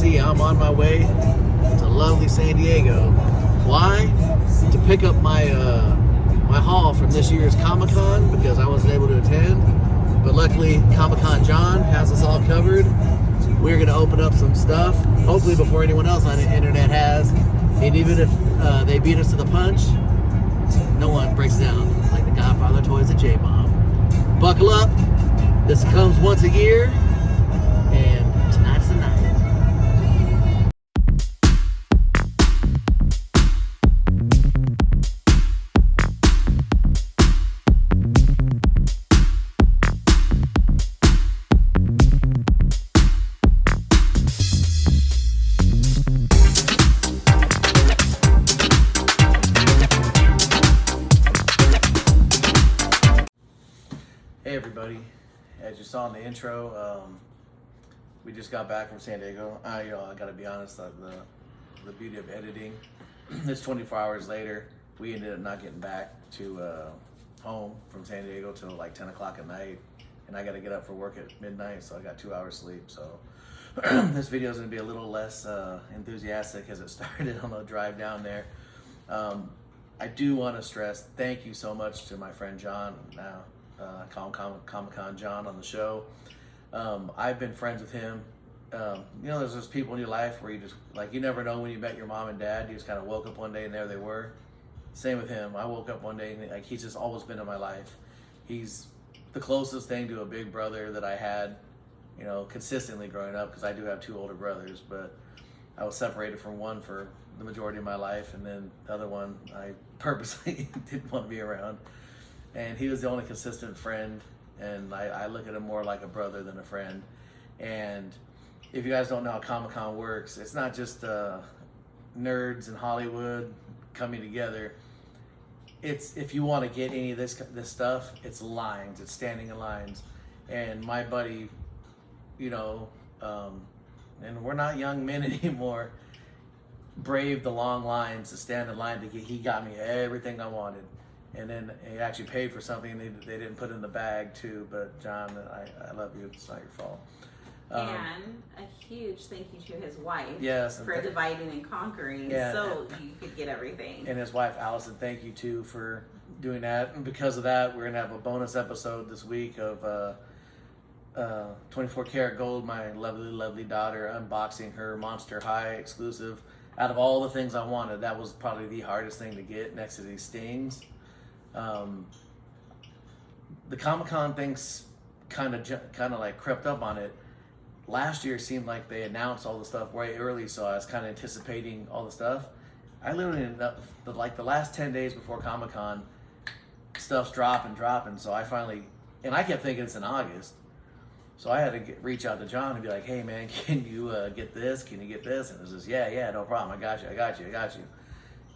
see I'm on my way to lovely San Diego. Why? To pick up my my haul from this year's Comic-Con, because I wasn't able to attend. But luckily, Comic-Con John has us all covered. We're going to open up some stuff, hopefully before anyone else on the internet has. And even if they beat us to the punch, no one breaks down like the Godfather toys at J-Bomb. Buckle up. This comes once a year, and tonight's the night. Hey everybody, as you saw in the intro, we just got back from San Diego. I gotta be honest, the beauty of editing, it's 24 hours later. We ended up not getting back to home from San Diego till like 10 o'clock at night, and I gotta get up for work at midnight, so I got 2 hours sleep. So this video is gonna be a little less enthusiastic as it started on the drive down there. I do want to stress thank you so much to my friend John. Now I call him Comic-Con John on the show. I've been friends with him. There's those people in your life where you just, like, you never know when you met your mom and dad. You just kind of woke up one day and there they were. Same with him. I woke up one day and like he's just always been in my life. He's the closest thing to a big brother that I had, consistently growing up, because I do have 2 older brothers, but I was separated from one for the majority of my life, and then the other one I purposely didn't want to be around. And he was the only consistent friend, and I look at him more like a brother than a friend. And if you guys don't know how Comic-Con works, it's not just nerds in Hollywood coming together. It's, if you want to get any of this stuff, it's lines, it's standing in lines. And my buddy, and we're not young men anymore, braved the long lines to stand in line to get, he got me everything I wanted. And then he actually paid for something they didn't put in the bag too. But John, I love you. It's not your fault. And a huge thank you to his wife, yes, for dividing and conquering, so you could get everything. And his wife, Allison, thank you too for doing that. And because of that, we're gonna have a bonus episode this week of 24 karat gold, my lovely, lovely daughter unboxing her Monster High exclusive. Out of all the things I wanted, that was probably the hardest thing to get next to these stings. The Comic-Con thing's kind of like crept up on it. Last year seemed like they announced all the stuff way early, so I was kind of anticipating all the stuff. I literally the last 10 days before Comic-Con, stuff's dropping, so I finally, and I kept thinking it's in August, so I had to reach out to John and be like, hey man, can you get this? Can you get this? And it was just, yeah, no problem, I got you.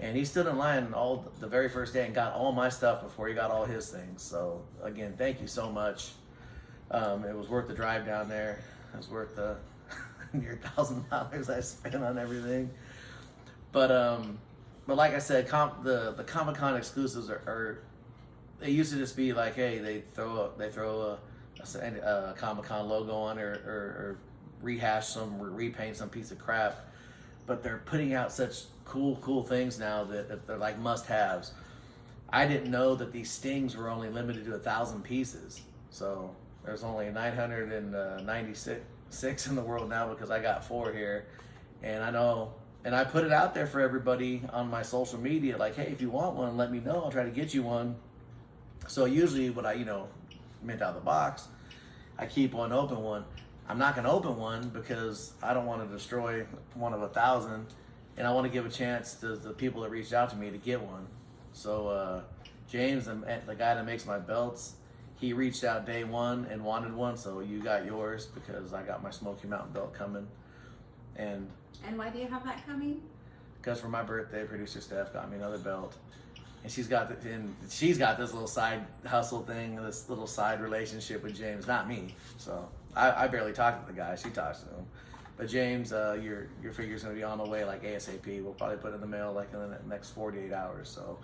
And he stood in line the very first day and got all my stuff before he got all his things. So again, thank you so much. It was worth the drive down there. It was worth the near $1,000 I spent on everything. But like I said, the Comic-Con exclusives are they used to just be like, hey, they throw a Comic-Con logo on or rehash or repaint some piece of crap. But they're putting out such cool things now that they're like must-haves. I didn't know that these stings were only limited to 1,000 pieces. So there's only 996 in the world now, because I got 4 here. And I know, and I put it out there for everybody on my social media, like, hey, if you want one, let me know. I'll try to get you one. So usually when I, mint out of the box, I keep one open one. I'm not going to open one because I don't want to destroy one of 1,000, and I want to give a chance to the people that reached out to me to get one. So James, the guy that makes my belts, he reached out day one and wanted one, so you got yours because I got my Smoky Mountain belt coming. And why do you have that coming? Because for my birthday, producer Steph got me another belt. And she's got this little side hustle thing, this little side relationship with James, not me. So I barely talk to the guy, she talks to him. But James, your figure's gonna be on the way like ASAP. We'll probably put it in the mail like in the next 48 hours. So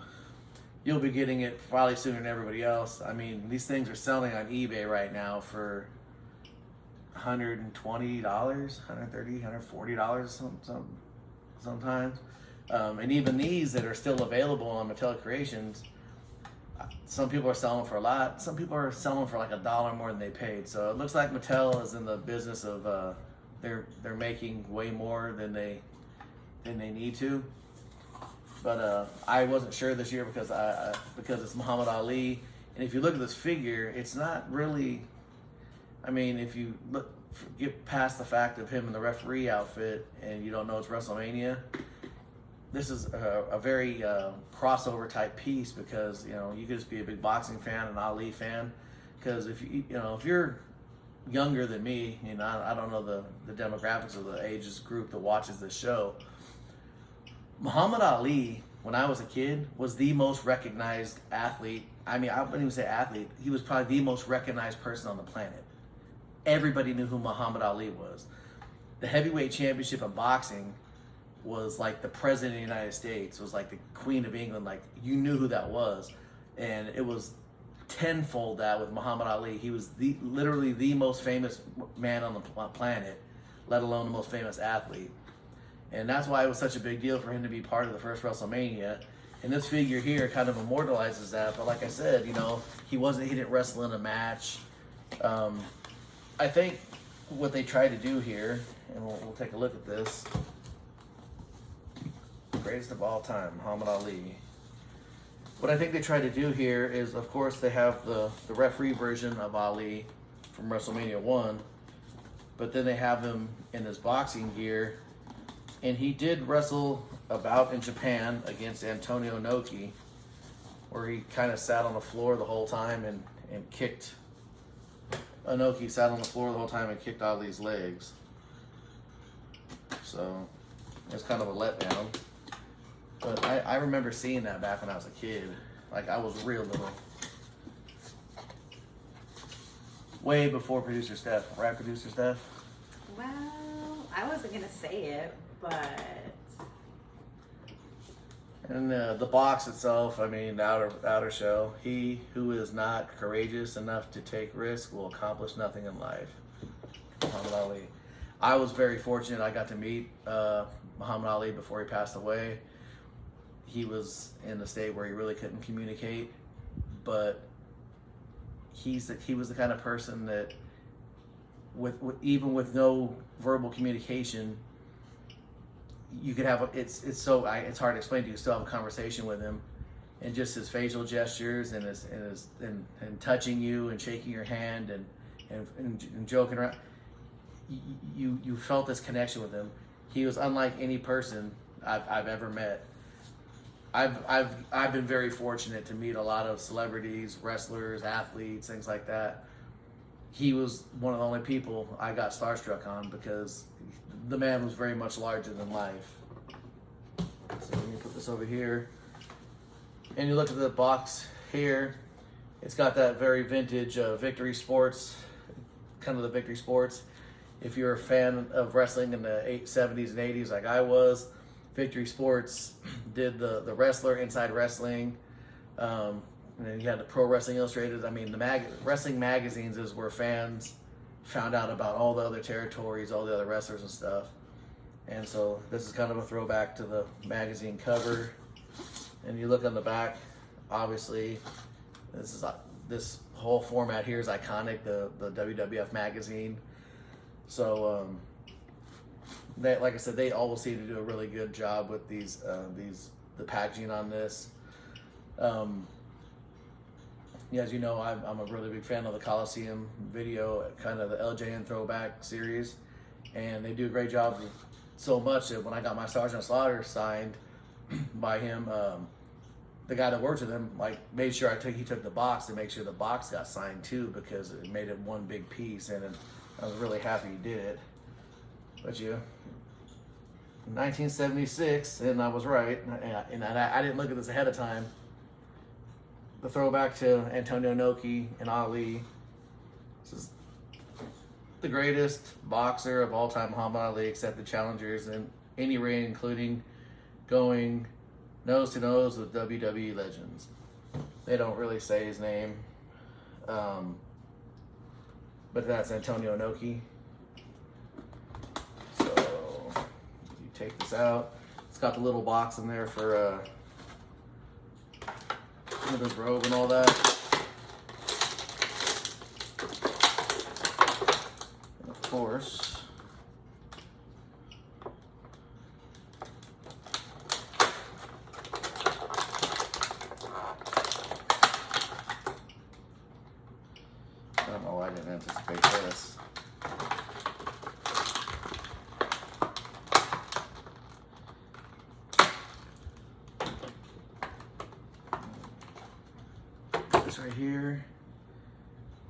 you'll be getting it probably sooner than everybody else. I mean, these things are selling on eBay right now for, $120, $130, $140 sometimes. And even these that are still available on Mattel Creations, some people are selling for a lot. Some people are selling for like $1 more than they paid. So it looks like Mattel is in the business of they're making way more than they need to. But I wasn't sure this year because it's Muhammad Ali. And if you look at this figure, it's not really. I mean, if you get past the fact of him in the referee outfit and you don't know it's WrestleMania, this is a very crossover type piece because you could just be a big boxing fan, an Ali fan. Because if you're younger than me, I don't know the demographics of the ages group that watches this show. Muhammad Ali, when I was a kid, was the most recognized athlete. I mean, I wouldn't even say athlete. He was probably the most recognized person on the planet. Everybody knew who Muhammad Ali was. The heavyweight championship of boxing was like the president of the United States, was like the Queen of England. Like, you knew who that was. And it was tenfold that with Muhammad Ali. He was literally the most famous man on the planet, let alone the most famous athlete. And that's why it was such a big deal for him to be part of the first WrestleMania. And this figure here kind of immortalizes that. But like I said, he didn't wrestle in a match. I think what they try to do here, and we'll take a look at this. Greatest of all time, Muhammad Ali. What I think they try to do here is, of course, they have the referee version of Ali from WrestleMania 1, but then they have him in his boxing gear. And he did wrestle a bout in Japan against Antonio Inoki, where he kind of sat on the floor the whole time and kicked. Inoki sat on the floor the whole time and kicked Ali's legs. So it's kind of a letdown. But I remember seeing that back when I was a kid. Like, I was real little. Way before Producer Steph. Right, Producer Steph? Well, I wasn't going to say it, but... And the box itself, I mean, the outer shell. He who is not courageous enough to take risk will accomplish nothing in life. Muhammad Ali. I was very fortunate. I got to meet Muhammad Ali before he passed away. He was in a state where he really couldn't communicate, but he was the kind of person that, even with no verbal communication, you could have it's hard to explain to you. Still have a conversation with him, and just his facial gestures and and touching you and shaking your hand and joking around. You felt this connection with him. He was unlike any person I've ever met. I've been very fortunate to meet a lot of celebrities, wrestlers, athletes, things like that. He was one of the only people I got starstruck on because the man was very much larger than life. So let me put this over here. And you look at the box here, it's got that very vintage Victory Sports, kind of the Victory Sports. If you're a fan of wrestling in the 70s and 80s like I was, Victory Sports did the wrestler inside wrestling. And then you had the Pro Wrestling Illustrated. I mean, the wrestling magazines is where fans found out about all the other territories, all the other wrestlers and stuff. And so this is kind of a throwback to the magazine cover. And you look on the back, obviously, this whole format here is iconic, the WWF magazine. So, like I said, they always seem to do a really good job with the packaging on this. Yeah, as you know, I'm a really big fan of the Coliseum video, kind of the LJN throwback series, and they do a great job. So much that when I got my Sergeant Slaughter signed by him, the guy that worked with him made sure he took the box to make sure the box got signed too, because it made it one big piece, and I was really happy he did it. But 1976, and I was right, and I didn't look at this ahead of time. The throwback to Antonio Inoki and Ali. This is the greatest boxer of all time, Muhammad Ali, accepted challengers in any ring, including going nose to nose with WWE legends. They don't really say his name, but that's Antonio Inoki. take this out. It's got the little box in there for his robe and all that. And of course, I don't know why I didn't anticipate this. This right here,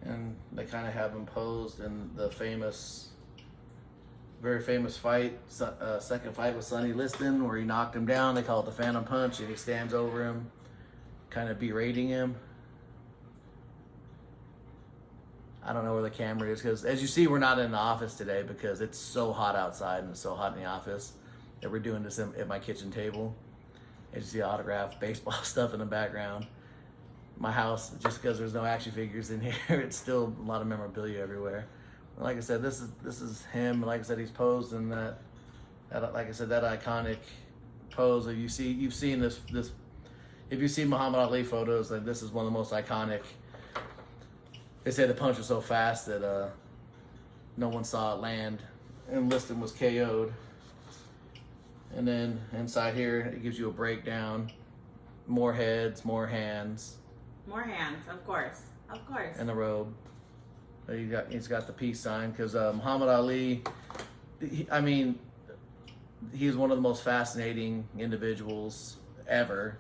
and they kind of have him posed in the very famous fight, second fight with Sonny Liston, where he knocked him down. They call it the Phantom Punch, and he stands over him, kind of berating him. I don't know where the camera is, because as you see, we're not in the office today because it's so hot outside and it's so hot in the office that we're doing this at my kitchen table. As you see, autographed baseball stuff in the background. My house, just because there's no action figures in here, it's still a lot of memorabilia everywhere. Like I said, this is him. Like I said, he's posed in that like I said, that iconic pose. You've seen this. If you see Muhammad Ali photos, like this is one of the most iconic. They say the punch was so fast that no one saw it land, and Liston was KO'd. And then inside here, it gives you a breakdown. More heads, more hands. More hands, of course. And the robe. He's got the peace sign, because Muhammad Ali, he's one of the most fascinating individuals ever.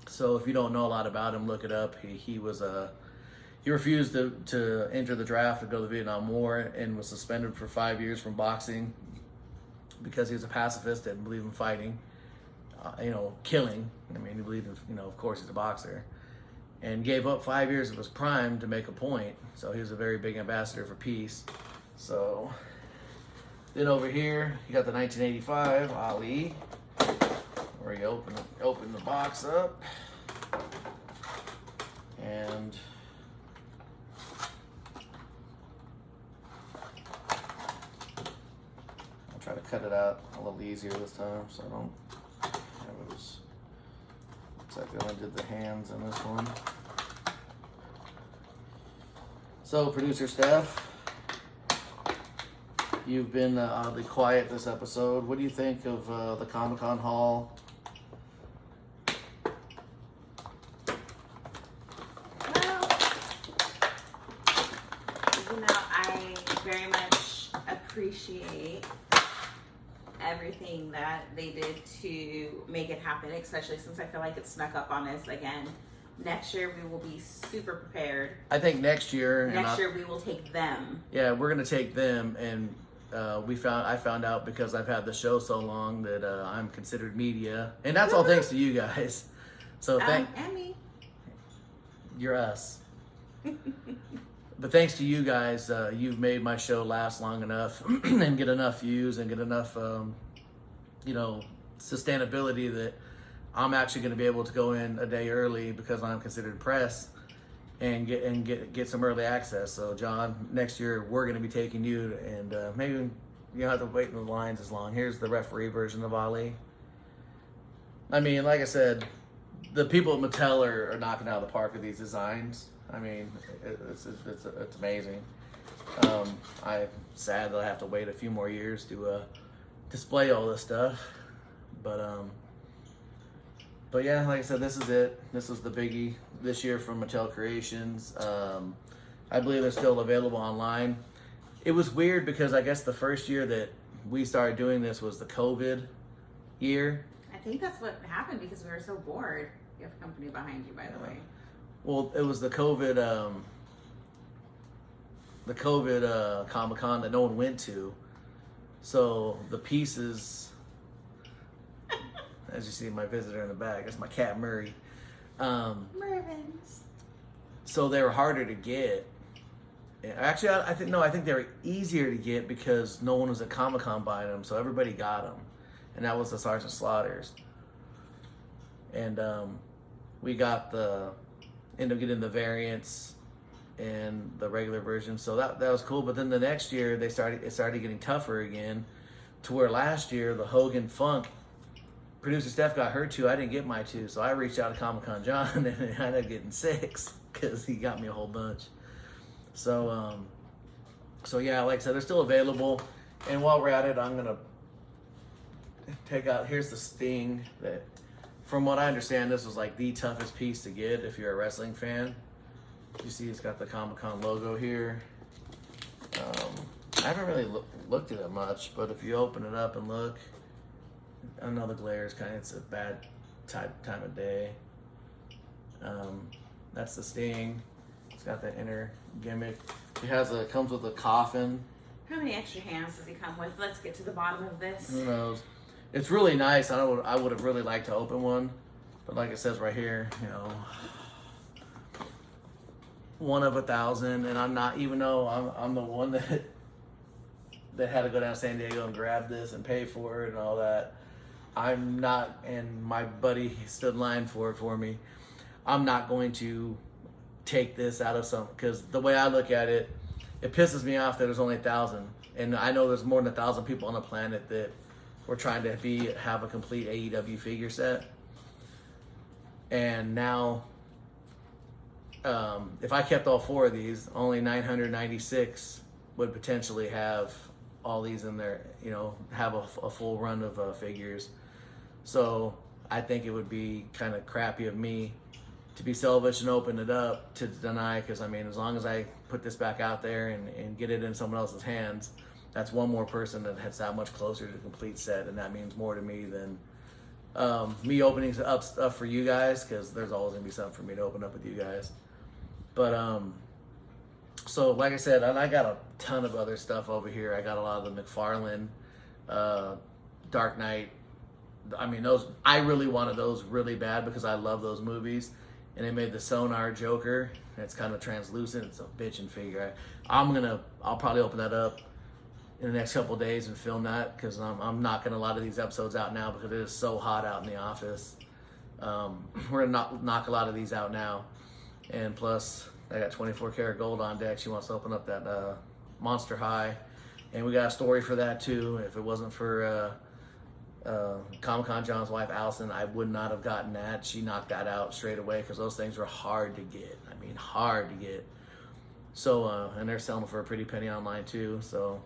So if you don't know a lot about him, look it up. He refused to enter the draft to go to the Vietnam War and was suspended for 5 years from boxing because he was a pacifist, didn't believe in fighting, killing. He believed in, of course he's a boxer. And gave up 5 years of his prime to make a point. So he was a very big ambassador for peace. So then over here, you got the 1985 Ali, where you open the box up, and I'll try to cut it out a little easier this time, so I don't have it as. Looks like I only did the hands on this one. So, producer Steph, you've been oddly quiet this episode. What do you think of the Comic-Con haul? Well, I very much appreciate everything that they did to make it happen, especially since I feel like it snuck up on us again. Next year we will be super prepared. I think next year we will take them. Yeah, we're gonna take them, and I found out because I've had the show so long that I'm considered media, and that's all thanks to you guys. So and me. You're us. But thanks to you guys, you've made my show last long enough and get enough views and get enough, sustainability that I'm actually going to be able to go in a day early because I'm considered press and get some early access. So, John, next year we're going to be taking you, and maybe you don't have to wait in the lines as long. Here's the referee version of Ali. Like I said, the people at Mattel are knocking out of the park with these designs. It's amazing. I'm sad that I have to wait a few more years to display all this stuff, but yeah, like I said, this is it. This was the biggie this year from Mattel Creations. I believe they're still available online. It was weird because I guess the first year that we started doing this was the COVID year. I think that's what happened because we were so bored. You have a company behind you, by the way. Well, it was the COVID Comic-Con that no one went to. So the pieces, as you see my visitor in the back, that's my cat Murray. Mervyn's. So they were harder to get. Actually, I think they were easier to get because no one was at Comic-Con buying them, so everybody got them. And that was the Sergeant Slaughters. And we ended up getting the variants and the regular version, so that was cool. But then the next year it started getting tougher again. to where last year the Hogan Funk producer Steph got her 2. I didn't get my 2, so I reached out to Comic-Con John and I ended up getting 6 because he got me a whole bunch. So yeah, like I said, they're still available. And while we're at it, I'm gonna take out. Here's the Sting. That, from what I understand, this was like the toughest piece to get if you're a wrestling fan. You see, it's got the Comic-Con logo here. I haven't really looked at it much, but if you open it up and look, I know the glare is it's a bad time of day. That's the Sting. It's got the inner gimmick. It comes with a coffin. How many extra hands does he come with? Let's get to the bottom of this. Who knows? It's really nice. I would have really liked to open one, but like it says right here, 1 of 1,000, and I'm not, even though I'm the one that had to go down to San Diego and grab this and pay for it and all that. I'm not, and my buddy stood in line for me. I'm not going to take this out of because the way I look at it, it pisses me off that there's only 1,000, and I know there's more than 1,000 people on the planet that we're trying to have a complete AEW figure set. And now, if I kept all 4 of these, only 996 would potentially have all these in there, have a full run of figures. So I think it would be kind of crappy of me to be selfish and open it up to deny, because as long as I put this back out there and get it in someone else's hands, that's one more person that heads that much closer to the complete set, and that means more to me than me opening up stuff for you guys, because there's always going to be something for me to open up with you guys. But so like I said, I got a ton of other stuff over here. I got a lot of the McFarlane Dark Knight. Those, I really wanted those really bad because I love those movies. And they made the Sonar Joker. It's kind of translucent. It's a bitchin' figure. I'll probably open that up in the next couple of days and film that, because I'm knocking a lot of these episodes out now because it is so hot out in the office. We're gonna knock a lot of these out now. And plus, I got 24 karat gold on deck. She wants to open up that Monster High. And we got a story for that too. If it wasn't for Comic-Con John's wife, Allison, I would not have gotten that. She knocked that out straight away because those things were hard to get. Hard to get. So, and they're selling for a pretty penny online too. So,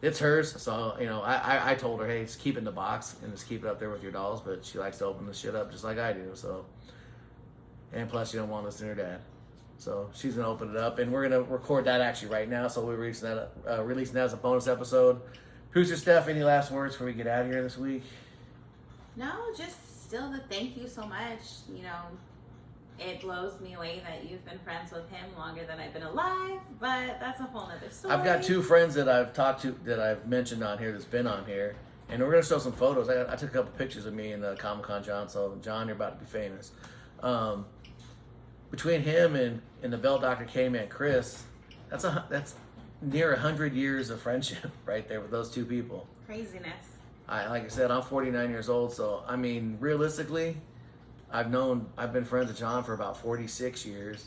it's hers. So, I told her, hey, just keep it in the box and just keep it up there with your dolls. But she likes to open the shit up just like I do. So, and plus, you don't want to listen to her dad. So she's gonna open it up, and we're gonna record that actually right now. So we're releasing that as a bonus episode. Producer Steph, any last words before we get out of here this week? No, just still the thank you so much. It blows me away that you've been friends with him longer than I've been alive, but that's a whole nother story. I've got 2 friends that I've talked to, that I've mentioned on here, that's been on here, and we're gonna show some photos. I took a couple pictures of me and the Comic-Con John, so John, you're about to be famous. Between him and the Bell Doctor K-Man Chris, that's near 100 years of friendship right there with those 2 people. Craziness. Like I said, I'm 49 years old, so realistically, I've been friends with John for about 46 years.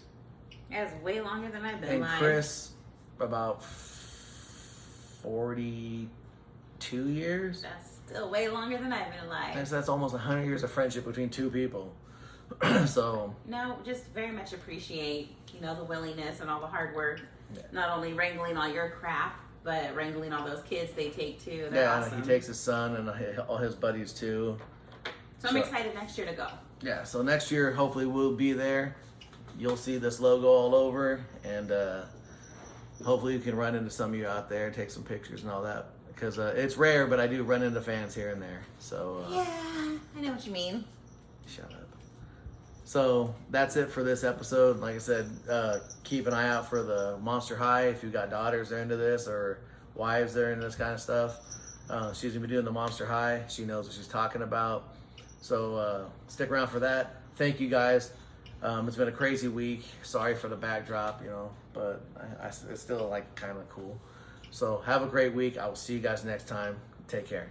That's way longer than I've been alive. And Chris, about 42 years. That's still way longer than I've been alive. And so that's almost 100 years of friendship between 2 people. So no, just very much appreciate the willingness and all the hard work. Yeah. Not only wrangling all your crap, but wrangling all those kids they take too. They're awesome. He takes his son and all his buddies too. So I'm excited next year to go. Yeah, so next year hopefully we'll be there. You'll see this logo all over, and hopefully you can run into some of you out there, take some pictures and all that, because it's rare, but I do run into fans here and there. So yeah, I know what you mean. Shut up. So that's it for this episode. Like I said, keep an eye out for the Monster High. If you've got daughters that are into this, or wives that are into this kind of stuff, she's going to be doing the Monster High. She knows what she's talking about. So stick around for that. Thank you guys. It's been a crazy week. Sorry for the backdrop, but it's still kind of cool. So have a great week. I will see you guys next time. Take care.